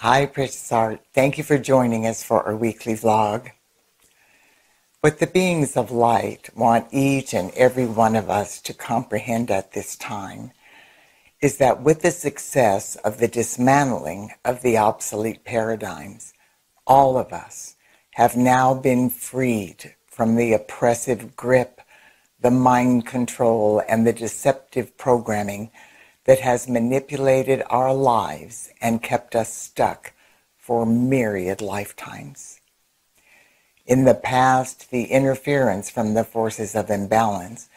Hi, Precious Heart. Thank you for joining us for our weekly vlog. What the beings of light want each and every one of us to comprehend at this time is that with the success of the dismantling of the obsolete paradigms, all of us have now been freed from the oppressive grip, the mind control, and the deceptive programming that has manipulated our lives and kept us stuck for myriad lifetimes. In the past, the interference from the forces of imbalance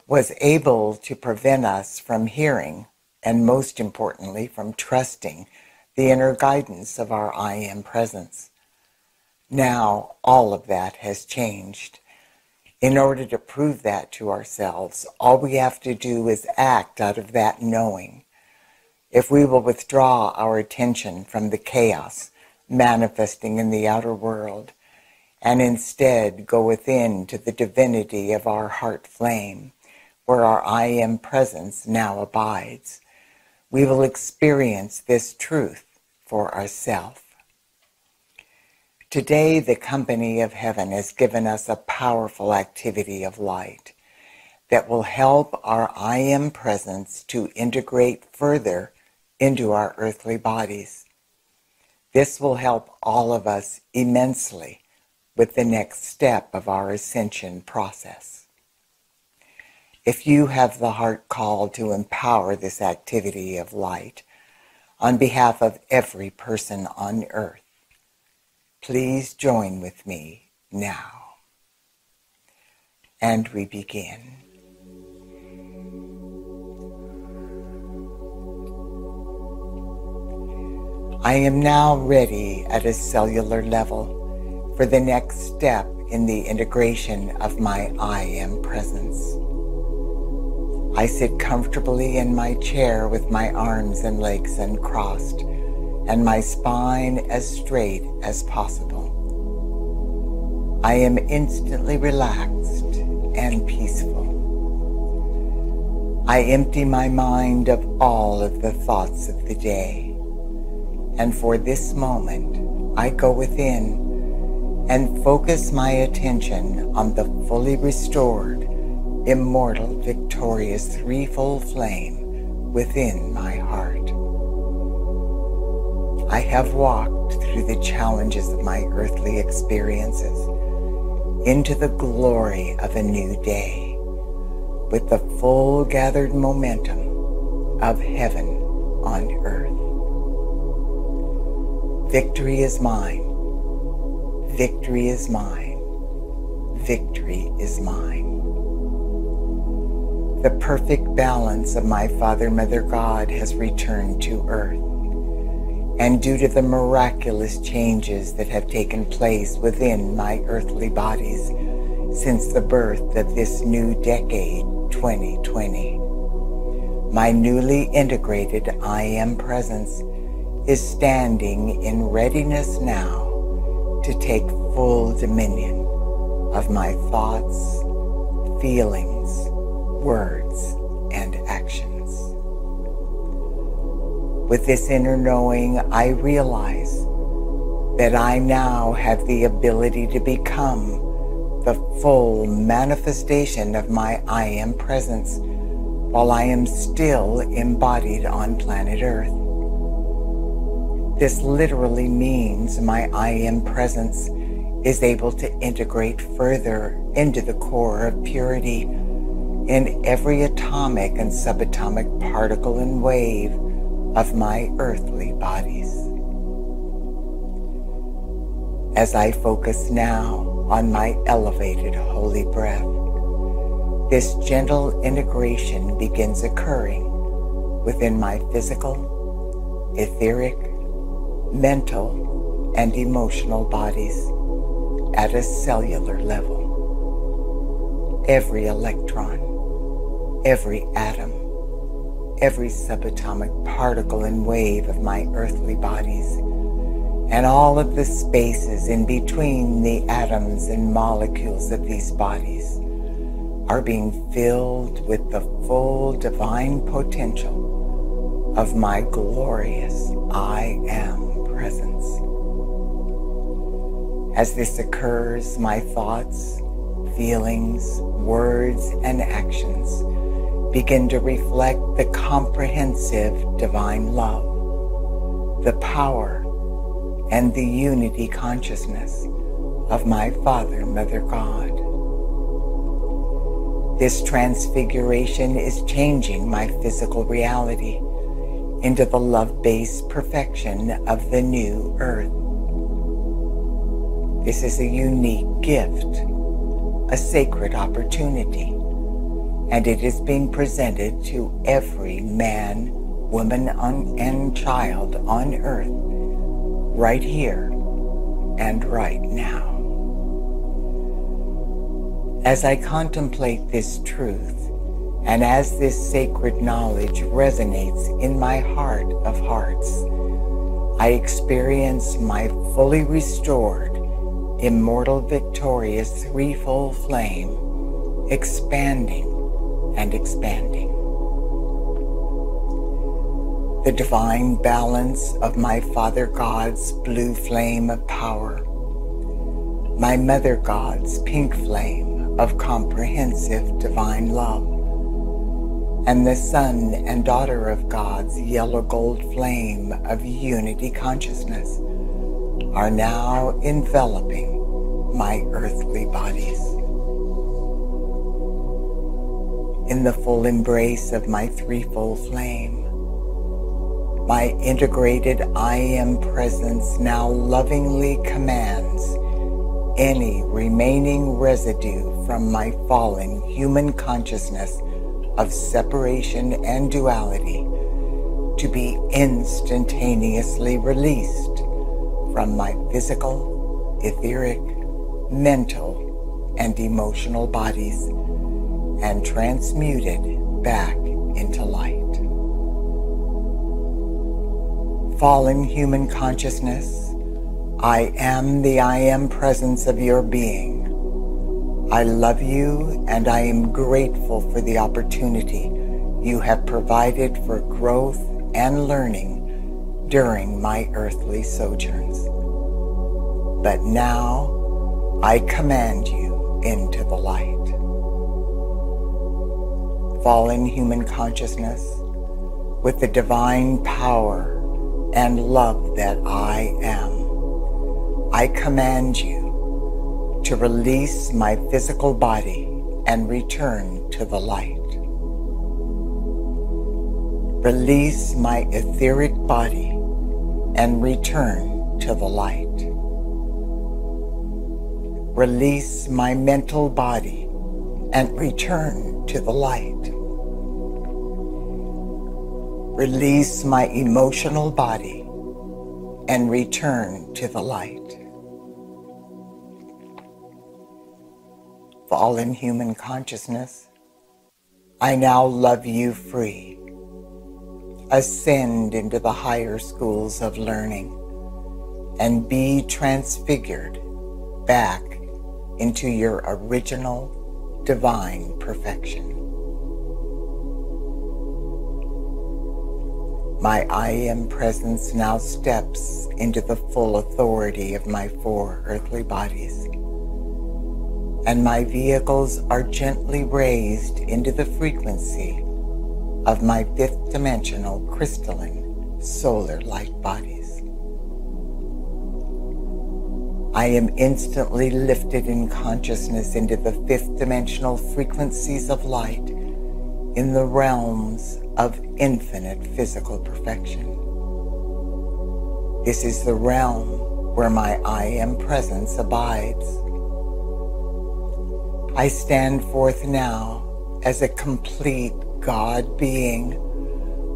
was able to prevent us from hearing, and most importantly, from trusting the inner guidance of our I Am presence. Now, all of that has changed. In order to prove that to ourselves, all we have to do is act out of that knowing. If we will withdraw our attention from the chaos manifesting in the outer world, and instead go within to the divinity of our heart flame, where our I Am presence now abides, we will experience this truth for ourselves. Today, the company of heaven has given us a powerful activity of light that will help our I Am presence to integrate further into our earthly bodies. This will help all of us immensely with the next step of our ascension process. If you have the heart call to empower this activity of light on behalf of every person on earth, please join with me now. And we begin. I am now ready at a cellular level for the next step in the integration of my I Am presence. I sit comfortably in my chair with my arms and legs uncrossed and my spine as straight as possible. I am instantly relaxed and peaceful. I empty my mind of all of the thoughts of the day, and for this moment I go within and focus my attention on the fully restored, immortal, victorious threefold flame within my heart. I have walked through the challenges of my earthly experiences into the glory of a new day with the full gathered momentum of heaven on earth. Victory is mine. Victory is mine. Victory is mine. The perfect balance of my Father, Mother, God has returned to earth. And due to the miraculous changes that have taken place within my earthly bodies since the birth of this new decade, 2020, my newly integrated I Am presence is standing in readiness now to take full dominion of my thoughts, feelings, words, and actions. With this inner knowing, I realize that I now have the ability to become the full manifestation of my I Am presence while I am still embodied on planet Earth. This literally means my I Am presence is able to integrate further into the core of purity in every atomic and subatomic particle and wave of my earthly bodies. As I focus now on my elevated holy breath, this gentle integration begins occurring within my physical, etheric, mental, and emotional bodies at a cellular level. Every electron, every atom, every subatomic particle and wave of my earthly bodies, and all of the spaces in between the atoms and molecules of these bodies are being filled with the full divine potential of my glorious I Am presence. presence. As this occurs, my thoughts, feelings, words, and actions begin to reflect the comprehensive divine love, the power, and the unity consciousness of my Father, Mother God. This transfiguration is changing my physical reality into the love-based perfection of the new earth. This is a unique gift, a sacred opportunity, and it is being presented to every man, woman, and child on earth right here and right now. As I contemplate this truth, and as this sacred knowledge resonates in my heart of hearts, I experience my fully restored, immortal, victorious threefold flame expanding and expanding. The divine balance of my Father God's blue flame of power, my Mother God's pink flame of comprehensive divine love, and the Son and Daughter of God's yellow gold flame of unity consciousness are now enveloping my earthly bodies. In the full embrace of my threefold flame, my integrated I Am presence now lovingly commands any remaining residue from my fallen human consciousness of separation and duality to be instantaneously released from my physical, etheric, mental, and emotional bodies and transmuted back into light. Fallen human consciousness, I am the I Am presence of your being. I love you, and I am grateful for the opportunity you have provided for growth and learning during my earthly sojourns. But now I command you into the light. Fallen human consciousness, with the divine power and love that I am, I command you to release my physical body and return to the light. Release my etheric body and return to the light. Release my mental body and return to the light. Release my emotional body and return to the light. Fallen human consciousness, I now love you free. Ascend into the higher schools of learning and be transfigured back into your original divine perfection. My I Am presence now steps into the full authority of my 4 earthly bodies, and my vehicles are gently raised into the frequency of my 5th dimensional crystalline solar light bodies. I am instantly lifted in consciousness into the 5th dimensional frequencies of light in the realms of infinite physical perfection. This is the realm where my I Am presence abides. I stand forth now as a complete God being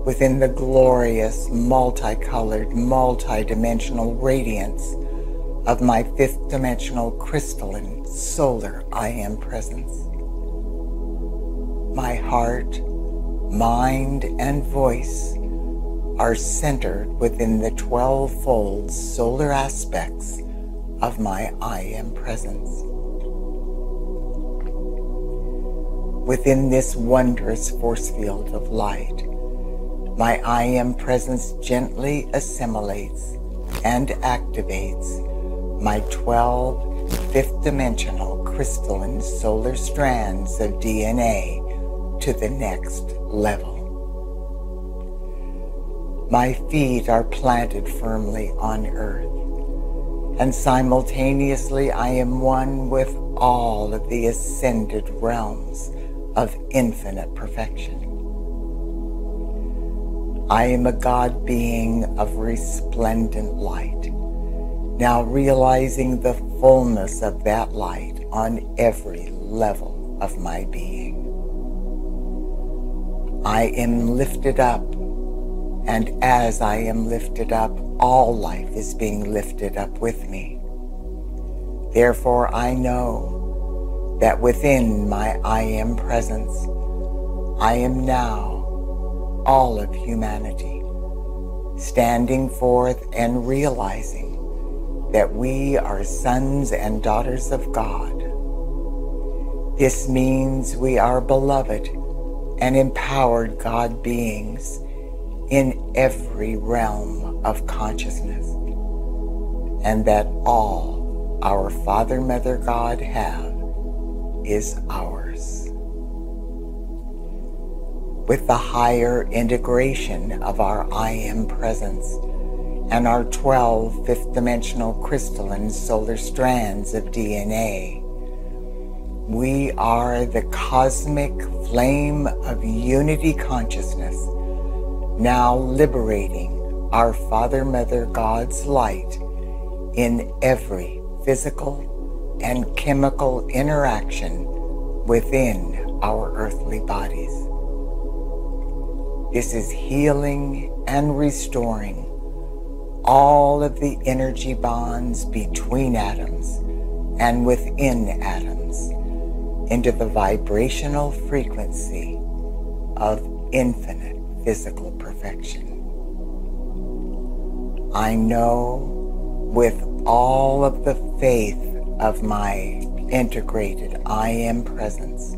within the glorious, multicolored, multidimensional radiance of my 5th dimensional crystalline solar I Am presence. My heart, mind, and voice are centered within the 12-fold solar aspects of my I Am presence. Within this wondrous force field of light, my I Am presence gently assimilates and activates my 12 fifth-dimensional crystalline solar strands of DNA to the next level. My feet are planted firmly on earth, and simultaneously I am one with all of the ascended realms of infinite perfection. I am a God being of resplendent light, now realizing the fullness of that light on every level of my being. I am lifted up, and as I am lifted up, all life is being lifted up with me. Therefore, I know that within my I Am presence, I am now all of humanity, standing forth and realizing that we are sons and daughters of God. This means we are beloved and empowered God beings in every realm of consciousness, and that all our Father, Mother, God have is ours. With the higher integration of our I Am presence and our 12 fifth-dimensional crystalline solar strands of DNA, we are the cosmic flame of unity consciousness, now liberating our Father, Mother, God's light in every physical and chemical interaction within our earthly bodies. This is healing and restoring all of the energy bonds between atoms and within atoms into the vibrational frequency of infinite physical perfection. I know with all of the faith of my integrated I Am presence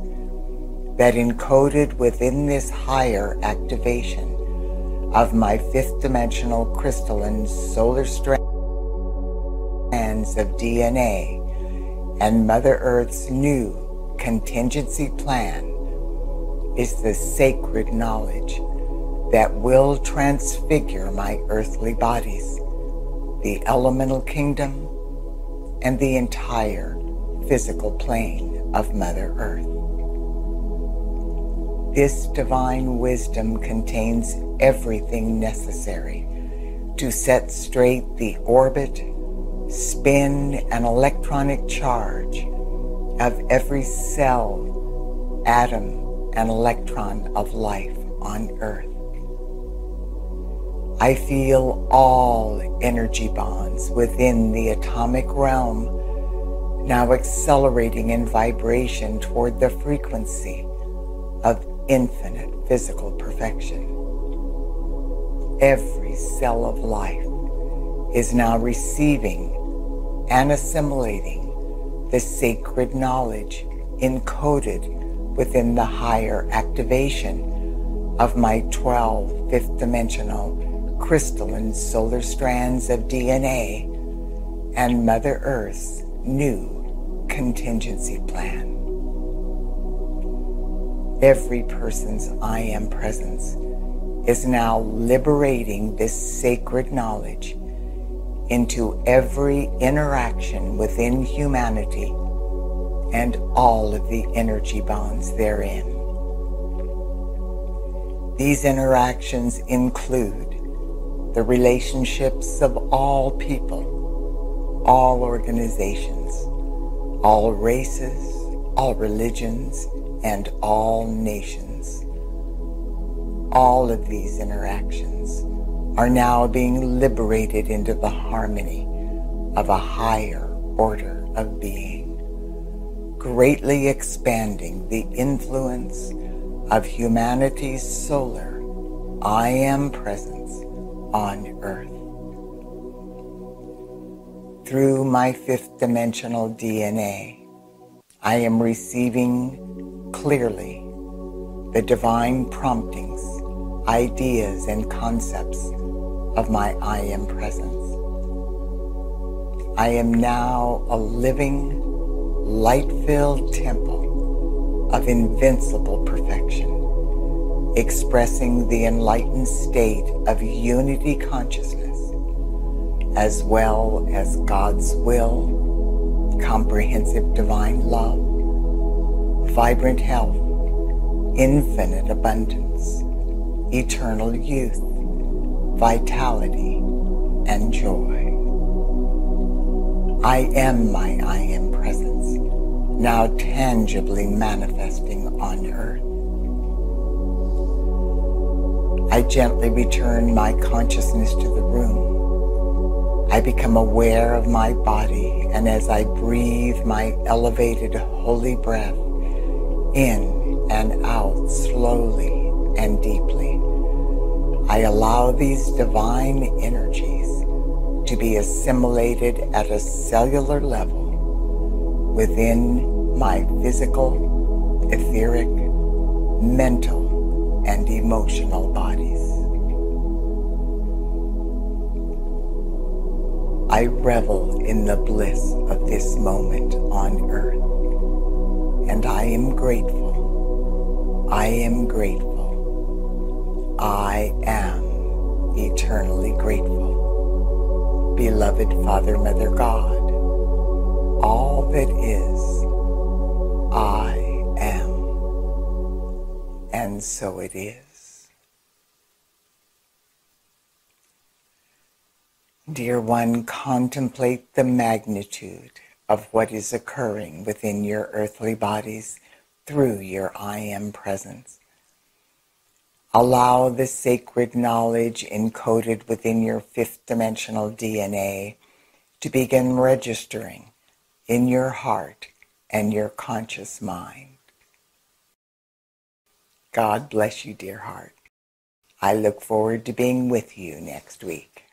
that encoded within this higher activation of my fifth-dimensional crystalline solar strands of DNA and Mother Earth's new contingency plan is the sacred knowledge that will transfigure my earthly bodies, the elemental kingdom, and the entire physical plane of Mother Earth. This divine wisdom contains everything necessary to set straight the orbit, spin, and electronic charge of every cell, atom, and electron of life on Earth. I feel all energy bonds within the atomic realm now accelerating in vibration toward the frequency of infinite physical perfection. Every cell of life is now receiving and assimilating the sacred knowledge encoded within the higher activation of my 12 fifth-dimensional crystalline solar strands of DNA and Mother Earth's new contingency plan. Every person's I Am presence is now liberating this sacred knowledge into every interaction within humanity and all of the energy bonds therein. These interactions include the relationships of all people, all organizations, all races, all religions, and all nations. All of these interactions are now being liberated into the harmony of a higher order of being, greatly expanding the influence of humanity's solar I Am presence on Earth. Through my fifth-dimensional DNA, I am receiving clearly the divine promptings, ideas, and concepts of my I Am presence. I am now a living, light-filled temple of invincible perfection, expressing the enlightened state of unity consciousness, as well as God's will, comprehensive divine love, vibrant health, infinite abundance, eternal youth, vitality, and joy. I am my I am presence, now tangibly manifesting on earth. I gently return my consciousness to the room. I become aware of my body, and as I breathe my elevated holy breath in and out slowly and deeply, I allow these divine energies to be assimilated at a cellular level within my physical, etheric, mental, and emotional bodies. I revel in the bliss of this moment on earth, and I am grateful. I am grateful. I am eternally grateful. Beloved Father, Mother, God, all that is, I am, and so it is. Dear one, contemplate the magnitude of what is occurring within your earthly bodies through your I am presence. Allow the sacred knowledge encoded within your fifth dimensional DNA to begin registering in your heart and your conscious mind. God bless you, dear heart. I look forward to being with you next week.